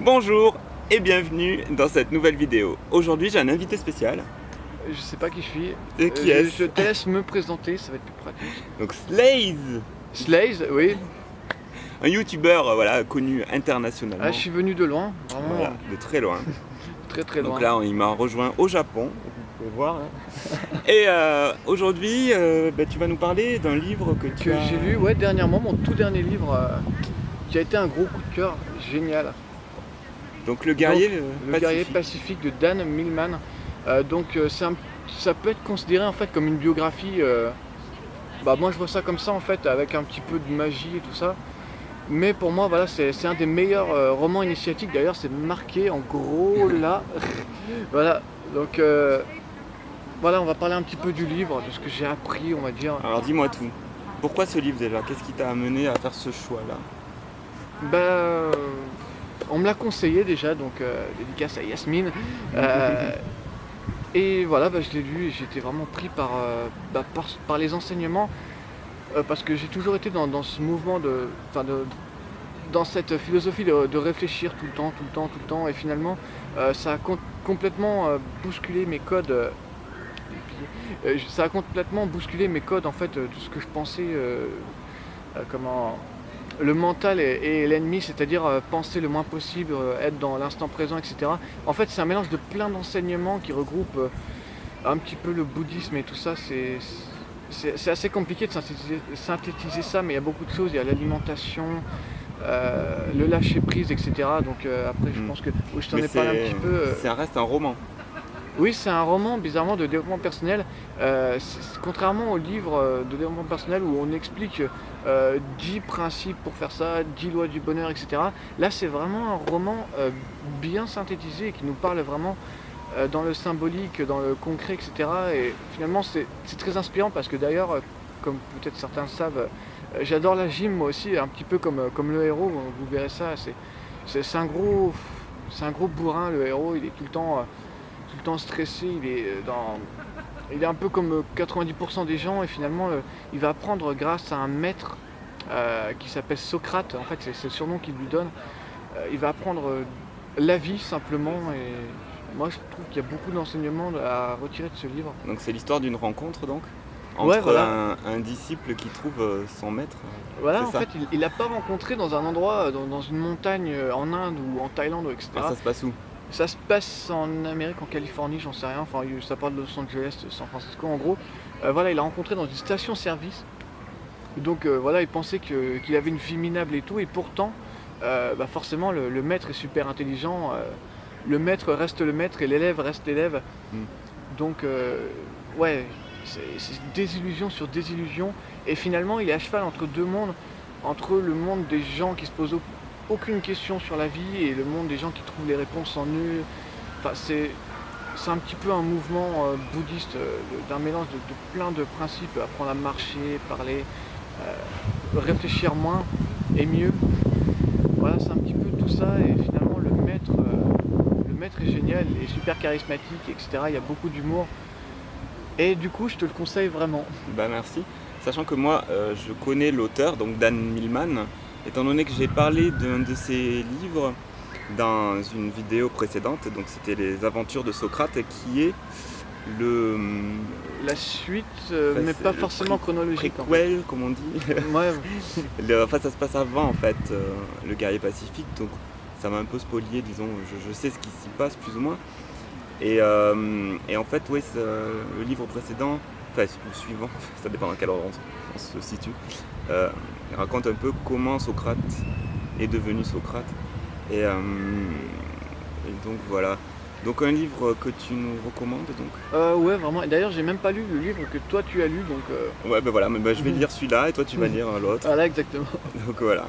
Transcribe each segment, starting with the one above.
Bonjour et bienvenue dans cette nouvelle vidéo. Aujourd'hui j'ai un invité spécial. Je sais pas qui je suis. Et qui est-ce? Je te laisse me présenter, ça va être plus pratique. Donc Slaze, Slaze, oui. un youtubeur voilà, connu internationalement. Ah, je suis venu de loin, vraiment Voilà, de très loin. très très loin. Donc là il m'a rejoint au Japon, vous pouvez voir. Hein. Et aujourd'hui tu vas nous parler d'un livre que tu as... j'ai lu dernièrement, mon tout dernier livre qui a été un gros coup de cœur, génial. Donc Le Guerrier Le Guerrier Pacifique de Dan Millman. Ça peut être considéré en fait comme une biographie. Moi je vois ça comme ça en fait, avec un petit peu de magie et tout ça. Mais pour moi voilà, c'est un des meilleurs romans initiatiques. D'ailleurs c'est marqué en gros là. Voilà, donc voilà, on va parler un petit peu du livre, de ce que j'ai appris, on va dire. Alors dis-moi tout. Pourquoi ce livre déjà? Qu'est-ce qui t'a amené à faire ce choix-là? On me l'a conseillé déjà, donc dédicace à Yasmine. Et voilà, je l'ai lu et j'ai été vraiment pris par les enseignements, parce que j'ai toujours été dans ce mouvement dans cette philosophie de réfléchir tout le temps, et finalement ça a complètement bousculé mes codes. Ça a complètement bousculé mes codes en fait, tout ce que je pensais, comment le mental est l'ennemi, c'est-à-dire penser le moins possible, être dans l'instant présent, etc. En fait, c'est un mélange de plein d'enseignements qui regroupent un petit peu le bouddhisme et tout ça. C'est assez compliqué de synthétiser ça, mais il y a beaucoup de choses. Il y a l'alimentation, le lâcher-prise, etc. Donc après, je pense que je t'en ai parlé un petit peu. Ça reste un roman. Oui, c'est un roman bizarrement de développement personnel. Contrairement au livre de développement personnel où on explique 10 principes pour faire ça, 10 lois du bonheur, etc. Là, c'est vraiment un roman bien synthétisé et qui nous parle vraiment dans le symbolique, dans le concret, etc. Et finalement, c'est très inspirant parce que d'ailleurs, comme peut-être certains le savent, j'adore la gym moi aussi, un petit peu comme le héros. Vous verrez ça. C'est un gros bourrin, le héros. Il est tout le temps stressé, il est un peu comme 90% des gens, et finalement il va apprendre grâce à un maître qui s'appelle Socrate. En fait c'est le surnom qu'il lui donne. Il va apprendre la vie simplement, et moi je trouve qu'il y a beaucoup d'enseignements à retirer de ce livre. Donc c'est l'histoire d'une rencontre donc entre Ouais, voilà. un disciple qui trouve son maître. Voilà, en ça. fait il l'a pas rencontré dans un endroit, dans une montagne en Inde ou en Thaïlande, etc. Ah, ça se passe où? Ça se passe en Amérique, en Californie, j'en sais rien. Enfin, ça parle de Los Angeles, de San Francisco, en gros. Voilà, il l'a rencontré dans une station-service. Donc voilà, il pensait qu'il avait une vie minable et tout. Et pourtant, forcément, le maître est super intelligent. Le maître reste le maître et l'élève reste l'élève. Donc, c'est désillusion sur désillusion. Et finalement, il est à cheval entre deux mondes. Entre le monde des gens qui se posent aucune question sur la vie et le monde des gens qui trouvent les réponses en eux. Enfin, c'est un petit peu un mouvement bouddhiste, d'un mélange de plein de principes: apprendre à marcher, parler, réfléchir moins et mieux. Voilà, c'est un petit peu tout ça, et finalement le maître est génial, il est super charismatique, etc. Il y a beaucoup d'humour, et du coup je te le conseille vraiment. Merci. Sachant que moi je connais l'auteur, donc Dan Millman, étant donné que j'ai parlé d'un de ses livres dans une vidéo précédente, donc c'était Les Aventures de Socrate, qui est la suite, mais pas forcément chronologique. Préquel, comme on dit. Ouais. Ça se passe avant en fait, Le Guerrier Pacifique, donc ça m'a un peu spolié, disons, je sais ce qui s'y passe plus ou moins. Et en fait, le livre précédent, enfin le suivant, ça dépend à quel ordre on se situe, il raconte un peu comment Socrate est devenu Socrate. Et donc voilà. Donc un livre que tu nous recommandes donc? Ouais, vraiment. Et d'ailleurs, j'ai même pas lu le livre que toi tu as lu, donc. Ouais, voilà, je vais lire celui-là et toi tu vas lire l'autre. Voilà, exactement. Donc voilà.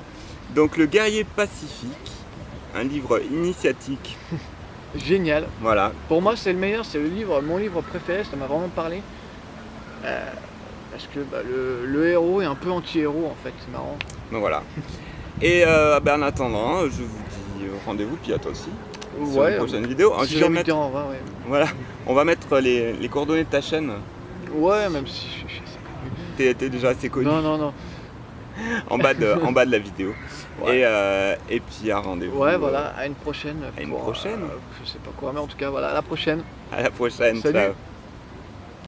Donc Le Guerrier Pacifique, un livre initiatique. Génial. Voilà. Pour moi, c'est le meilleur, c'est mon livre préféré, ça m'a vraiment parlé. Parce que le héros est un peu anti-héros en fait, c'est marrant. Donc voilà. Et en attendant, je vous dis rendez-vous, puis à toi aussi, sur une prochaine vidéo. Si j'ai envie de dire au revoir, ouais. Voilà, on va mettre les coordonnées de ta chaîne. Ouais, même si je sais pas. T'es déjà assez connu. Non. en bas de la vidéo. Ouais. Et puis à rendez-vous. Ouais, voilà, à une prochaine. À une prochaine. Je sais pas quoi, mais en tout cas, voilà, à la prochaine. À la prochaine. Salut. Ciao.